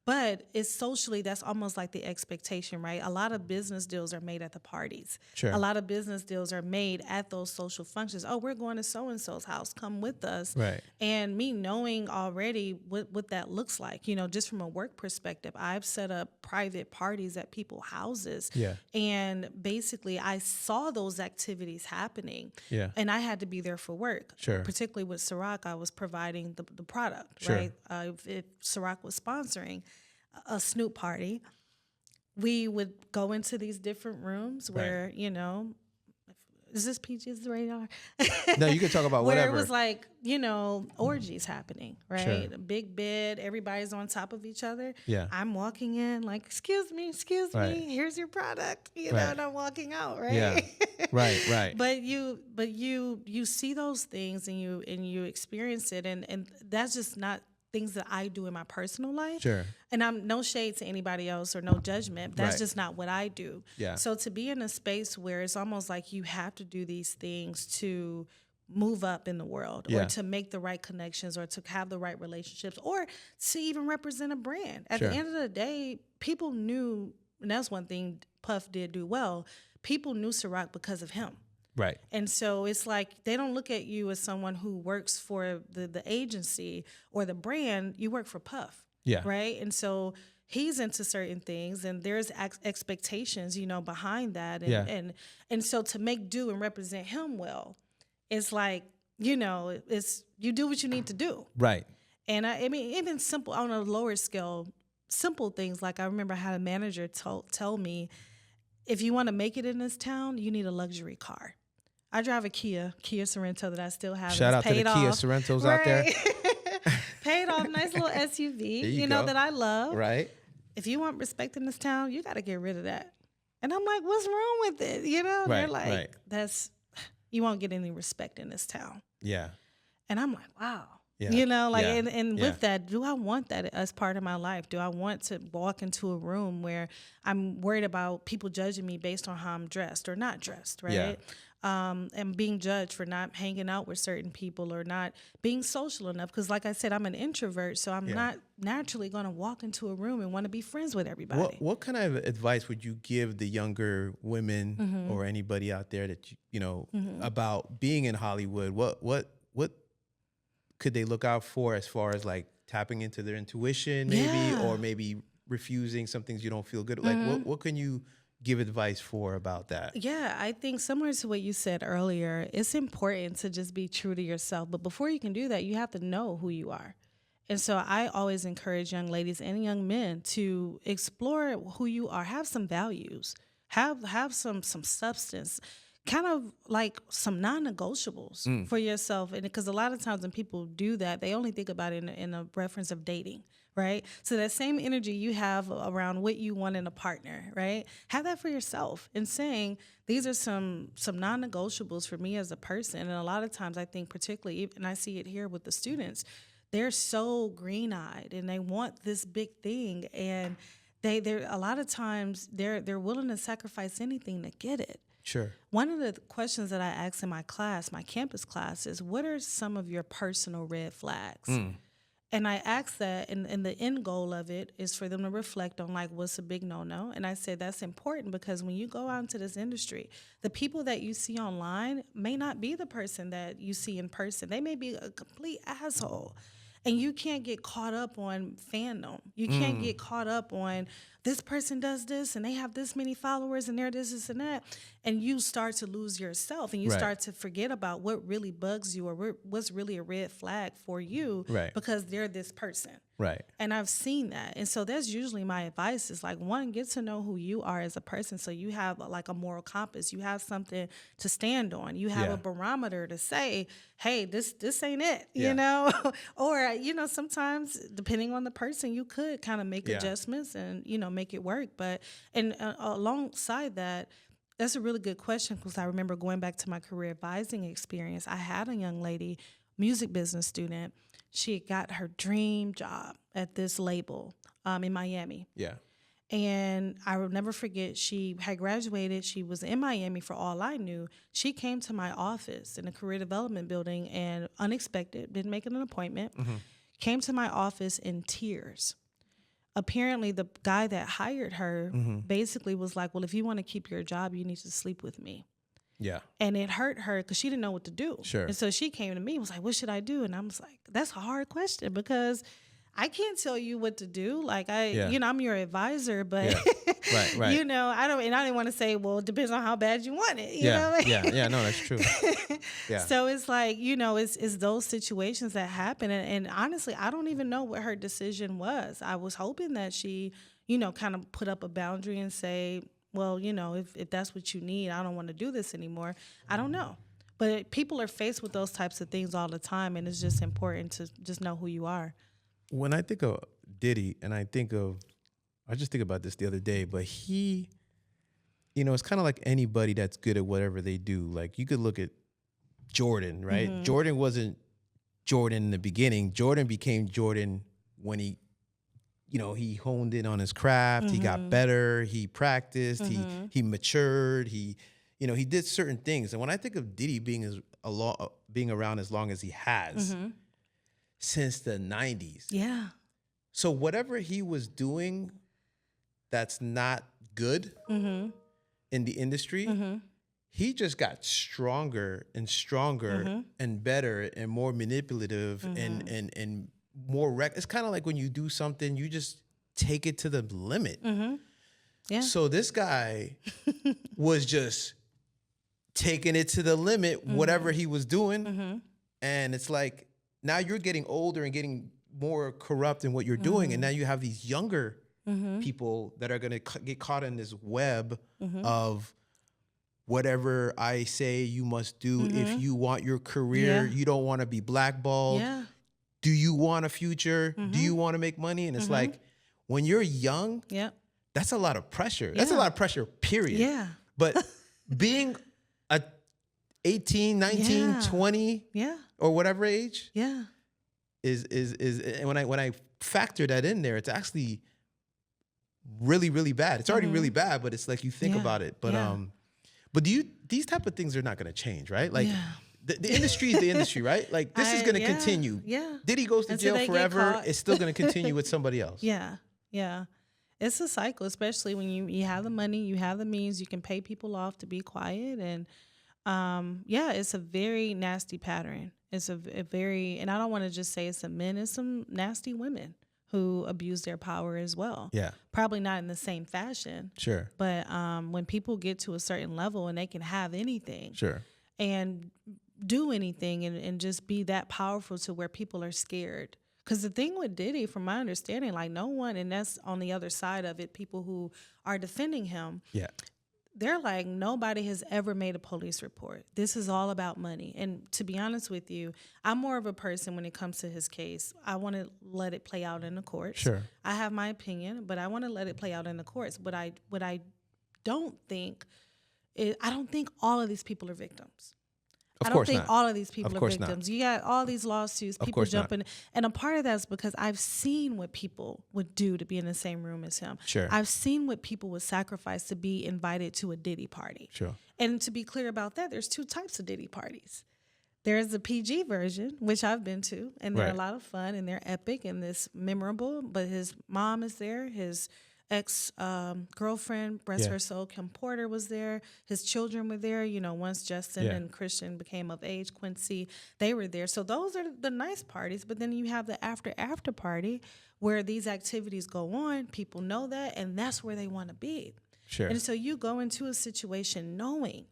but it's socially, that's almost like the expectation, right? A lot of business deals are made at the parties. Sure. A lot of business deals are made at those social functions. Oh, we're going to so-and-so's house. Come with us. Right. And me knowing already what that looks like, just from a work perspective, I've set up private parties at people's houses. Yeah. And basically, I saw those activities happening. Yeah. And I had to be there for work. Sure. Particularly with Ciroc, I was providing the product, Sure. right? If Ciroc was sponsoring a Snoop party, we would go into these different rooms where, is this PG's radar? No, you can talk about where whatever. It was like, orgies happening, right? Sure. A big bed, everybody's on top of each other. Yeah. I'm walking in like, excuse me, Right. here's your product, Right. and I'm walking out, right? Yeah. Right. But you see those things and you experience it, and that's just not things that I do in my personal life. Sure. And I'm no shade to anybody else or no judgment. That's Right. just not what I do. Yeah. So to be in a space where it's almost like you have to do these things to move up in the world, Yeah. or to make the right connections, or to have the right relationships, or to even represent a brand. At Sure. the end of the day, people knew, and that's one thing Puff did do well, people knew Ciroc because of him. Right. And so it's like they don't look at you as someone who works for the agency or the brand. You work for Puff. Yeah. Right. And so he's into certain things, and there's expectations, behind that. And, Yeah. and so to make do and represent him well, it's like, it's you do what you need to do. Right. And I mean, even simple on a lower scale, simple things like I remember I had a manager tell me, if you want to make it in this town, you need a luxury car. I drive a Kia Sorento that I still have. Shout out to the Kia off. Sorentos out there. Paid off, nice little SUV, There you go. that I love. Right. If you want respect in this town, you got to get rid of that. And I'm like, what's wrong with it? Right, They're like, right. You won't get any respect in this town. Yeah. And I'm like, wow. Yeah. Yeah. And Yeah. with that, do I want that as part of my life? Do I want to walk into a room where I'm worried about people judging me based on how I'm dressed or not dressed, right? Yeah. And being judged for not hanging out with certain people or not being social enough. Because like I said, I'm an introvert, so I'm not naturally going to walk into a room and want to be friends with everybody. What kind of advice would you give the younger women Mm-hmm. or anybody out there that about being in Hollywood? What could they look out for as far as like tapping into their intuition, maybe, or maybe refusing some things you don't feel good? Like, what can you give advice for about that? Yeah, I think similar to what you said earlier, it's important to just be true to yourself. But before you can do that, you have to know who you are. And so I always encourage young ladies and young men to explore who you are, have some values, have some substance, kind of like some non-negotiables for yourself. And because a lot of times when people do that, they only think about it in a reference of dating, right? So that same energy you have around what you want in a partner, right? Have that for yourself and saying, these are some non-negotiables for me as a person. And a lot of times I think particularly, and I see it here with the students, they're so green-eyed and they want this big thing. And they're a lot of times they're willing to sacrifice anything to get it. Sure. One of the questions that I ask in my class, my campus class, is what are some of your personal red flags? And I ask that, and the end goal of it is for them to reflect on, like, what's a big no-no? And I said that's important because when you go out into this industry, the people that you see online may not be the person that you see in person. They may be a complete asshole. And you can't get caught up on fandom. You can't get caught up on this person does this and they have this many followers and they're this and that. And you start to lose yourself and you Right. start to forget about what really bugs you or what's really a red flag for you Right. because they're this person. Right. And I've seen that. And so that's usually my advice is like, one, get to know who you are as a person. So you have like a moral compass. You have something to stand on. You have Yeah. a barometer to say, hey, this ain't it, Yeah. you know? Or, you know, sometimes depending on the person, you could kind of make Yeah. adjustments and, you know, make it work. But, and alongside that, that's a really good question because I remember going back to my career advising experience. I had a young lady, music business student. She got her dream job at this label in Miami. Yeah. And I will never forget, she had graduated. She was in Miami for all I knew. She came to my office in the career development building and unexpected, didn't make an appointment, came to my office in tears. Apparently, the guy that hired her basically was like, well, if you want to keep your job, you need to sleep with me. Yeah. And it hurt her because she didn't know what to do. Sure. And so she came to me and was like, what should I do? And I was like, that's a hard question because I can't tell you what to do. Like you know, I'm your advisor, but Right. you know, I didn't want to say, well, it depends on how bad you want it. You know what I mean? Yeah. No, that's true. Yeah. So it's like, you know, it's those situations that happen. And honestly, I don't even know what her decision was. I was hoping that she, you know, kind of put up a boundary and say, well, you know, if that's what you need, I don't want to do this anymore. I don't know. But people are faced with those types of things all the time, and it's just important to just know who you are. When I think of Diddy, and I just think about this the other day, but he, you know, it's kind of like anybody that's good at whatever they do. Like you could look at Jordan, right? Mm-hmm. Jordan wasn't Jordan in the beginning. Jordan became Jordan when he, you know, he honed in on his craft. He got better. He practiced. He matured. He, you know, he did certain things. And when I think of Diddy being around as long as he has, since the 90s. Yeah. So whatever he was doing that's not good in the industry, he just got stronger and stronger and better and more manipulative and more it's kind of like when you do something, you just take it to the limit. Yeah. So this guy was just taking it to the limit, whatever he was doing. And it's like, now you're getting older and getting more corrupt in what you're doing. And now you have these younger people that are going to get caught in this web of whatever I say you must do if you want your career. You don't want to be blackballed. Yeah. Do you want a future? Do you want to make money? And it's like, when you're young, that's a lot of pressure. That's a lot of pressure, period. Yeah. But being a 18, 19, 20, or whatever age, is and when I factor that in there, it's actually really, really bad. It's already really bad, but it's like you think about it. But these type of things are not going to change, right? Like the industry is the industry, right? Like this is going to continue. Yeah. Diddy goes to Until jail they get forever. caught. It's still going to continue with somebody else. Yeah. It's a cycle, especially when you have the money, you have the means, you can pay people off to be quiet. And it's a very nasty pattern. It's a very, and I don't want to just say it's some men, it's some nasty women who abuse their power as well. Yeah. Probably not in the same fashion. Sure. But when people get to a certain level and they can have anything. Sure. And do anything and just be that powerful to where people are scared. Because the thing with Diddy, from my understanding, like no one, and that's on the other side of it, people who are defending him, they're like, nobody has ever made a police report. This is all about money. And to be honest with you, I'm more of a person when it comes to his case. I want to let it play out in the courts. Sure. I have my opinion, but I want to let it play out in the courts. What I don't think is, I don't think all of these people are victims. I don't think all of these people are victims. You got all these lawsuits, people jumping. And a part of that is because I've seen what people would do to be in the same room as him. Sure. I've seen what people would sacrifice to be invited to a Diddy party. Sure. And to be clear about that, there's two types of Diddy parties. There's the PG version, which I've been to, and they're a lot of fun, and they're epic, and this memorable. But his mom is there, his ex girlfriend, bless her soul, Kim Porter was there. His children were there. You know, once Justin and Christian became of age, Quincy, they were there. So those are the nice parties. But then you have the after party where these activities go on. People know that, and that's where they want to be. Sure. And so you go into a situation knowing,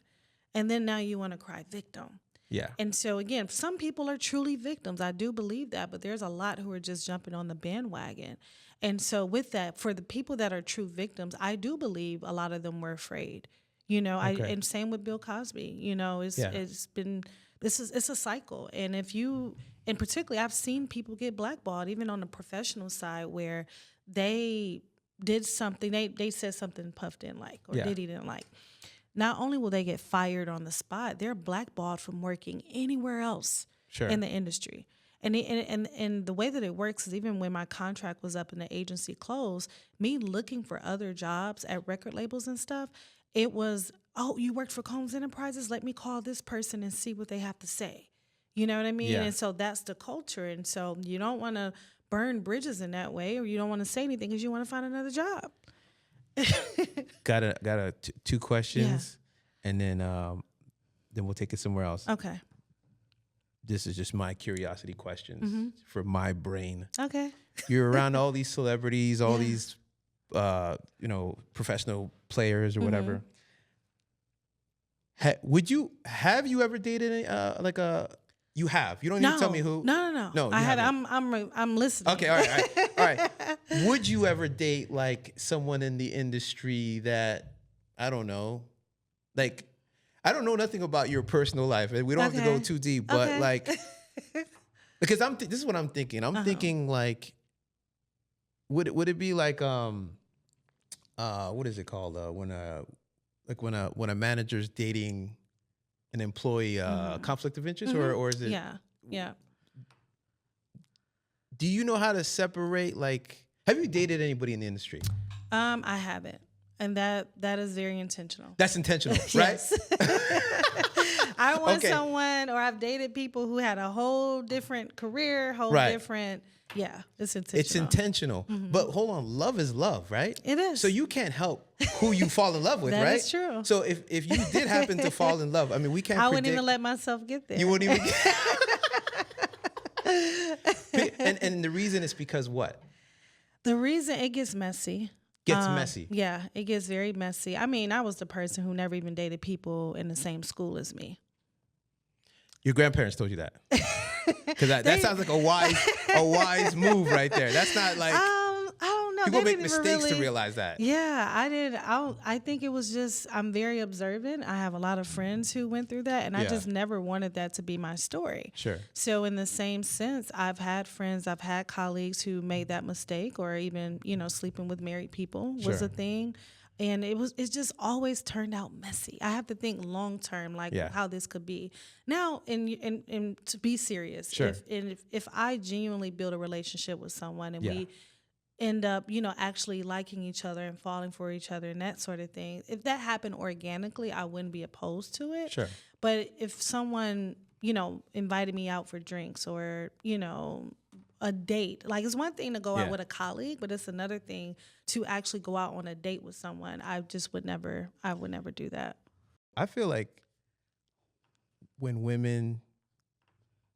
and then now you want to cry victim. Yeah. And so, again, some people are truly victims. I do believe that, but there's a lot who are just jumping on the bandwagon. And so with that, for the people that are true victims, I do believe a lot of them were afraid. You know, and same with Bill Cosby. You know, it's a cycle. And if you, and particularly, I've seen people get blackballed, even on the professional side, where they did something, they said something Puff didn't like or Diddy didn't like. Not only will they get fired on the spot, they're blackballed from working anywhere else in the industry. And the way that it works is, even when my contract was up and the agency closed, me looking for other jobs at record labels and stuff, it was, oh, you worked for Combs Enterprises? Let me call this person and see what they have to say. You know what I mean? Yeah. And so that's the culture. And so you don't want to burn bridges in that way, or you don't want to say anything because you want to find another job. got two questions, and then we'll take it somewhere else. Okay. This is just my curiosity questions for my brain. Okay. You're around all these celebrities, all these professional players or whatever. Have you ever dated you have? You don't need to tell me who. No. I had. I'm listening. Okay. All right. Would you ever date like someone in the industry that, I don't know, like, I don't know nothing about your personal life, and we don't have to go too deep, but like, because this is what I'm thinking. I'm thinking like, would it be like what is it called when a manager's dating an employee, conflict of interest, or is it? Yeah. Do you know how to separate? Like, have you dated anybody in the industry? I haven't, and that is very intentional. That's intentional, right? I want someone, or I've dated people who had a whole different career, different. Yeah, it's intentional. It's intentional. But hold on, love is love, right? It is. So you can't help who you fall in love with, right? That is true. So if you did happen to fall in love, I mean, we can't I wouldn't even let myself get there. You wouldn't even and the reason is because what? The reason, it gets messy. Messy. Yeah, it gets very messy. I mean, I was the person who never even dated people in the same school as me. Your grandparents told you that? Because that sounds like a wise move right there. That's not like, I don't know. People make mistakes to realize that. Yeah, I did. I think it was just, I'm very observant. I have a lot of friends who went through that, and I just never wanted that to be my story. Sure. So in the same sense, I've had friends, I've had colleagues who made that mistake, or even, sleeping with married people was a thing. And it just always turned out messy. I have to think long term, like how this could be. Now, and to be serious, if I genuinely build a relationship with someone and we end up, actually liking each other and falling for each other and that sort of thing, if that happened organically, I wouldn't be opposed to it. Sure. But if someone, invited me out for drinks, or, a date. Like, it's one thing to go out with a colleague, but it's another thing to actually go out on a date with someone. I would never do that. I feel like when women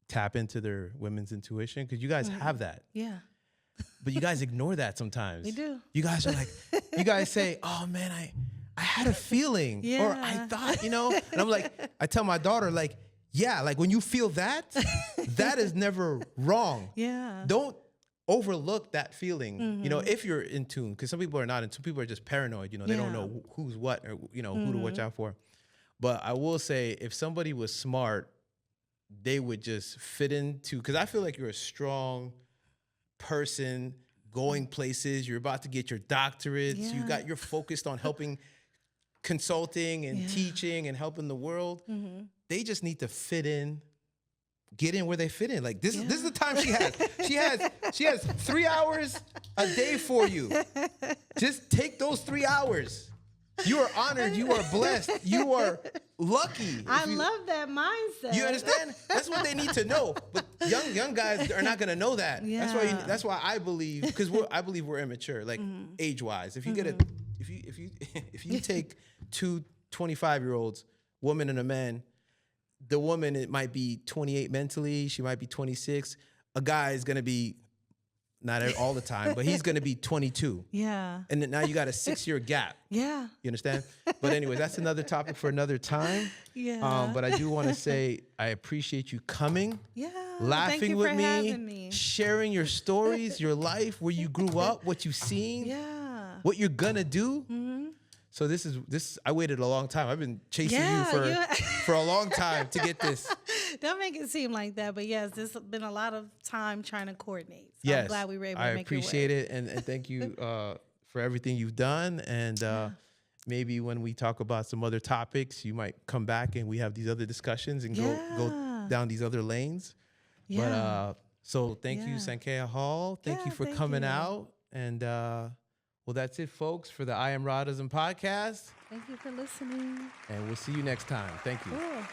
tap into their women's intuition, because you guys have that. Yeah. But you guys ignore that sometimes. We do. You guys are like, you guys say, oh man, I had a feeling, or I thought, and I'm like, I tell my daughter, like, yeah, like when you feel that, that is never wrong. Yeah. Don't overlook that feeling, if you're in tune, because some people are not in tune. People are just paranoid, they don't know who's what, or, who to watch out for. But I will say, if somebody was smart, they would just fit into, because I feel like you're a strong person going places. You're about to get your doctorates. You're focused on helping, consulting and teaching and helping the world. They just need to fit in, get in where they fit in. Like this is the time she has. She has 3 hours a day for you. Just take those 3 hours You are honored. You are blessed. You are lucky. I love that mindset. You understand? That's what they need to know. But young guys are not gonna know that. Yeah. That's why I believe, because I believe we're immature, like age wise. If you get if you take two 25-year-olds, woman and a man, the woman, it might be 28 mentally. She might be 26. A guy is gonna be, not all the time, but he's gonna be 22. Yeah. And then now you got a 6-year gap. Yeah. You understand? But anyway, that's another topic for another time. Yeah. But I do want to say I appreciate you coming, Yeah. laughing Thank you with for having me. sharing your stories, your life, where you grew up, what you've seen, Yeah. what you're gonna do. So this. I waited a long time. I've been chasing you for a long time to get this. Don't make it seem like that, but yes, this has been a lot of time trying to coordinate. So Yes, I'm glad we were able to I make appreciate it work. and thank you for everything you've done. And maybe when we talk about some other topics, you might come back and we have these other discussions and go down these other lanes. Yeah. But so thank you, Sankaya Hall. Thank you for coming out. And well, that's it, folks, for the I Am Rodism podcast. Thank you for listening. And we'll see you next time. Thank you. Cool. Bye.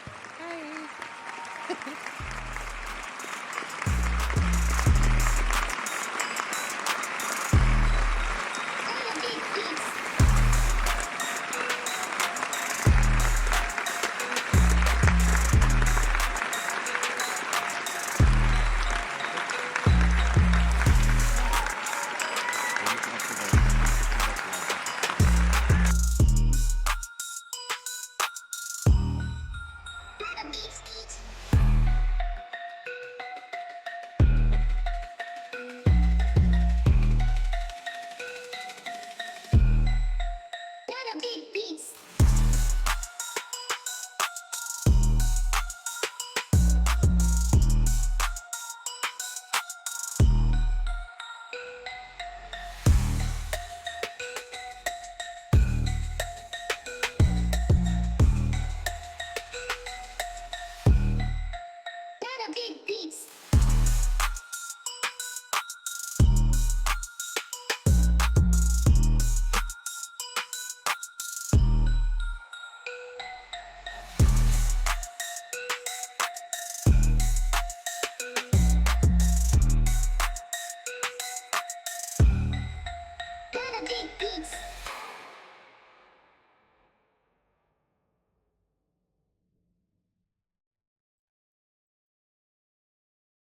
Big beats.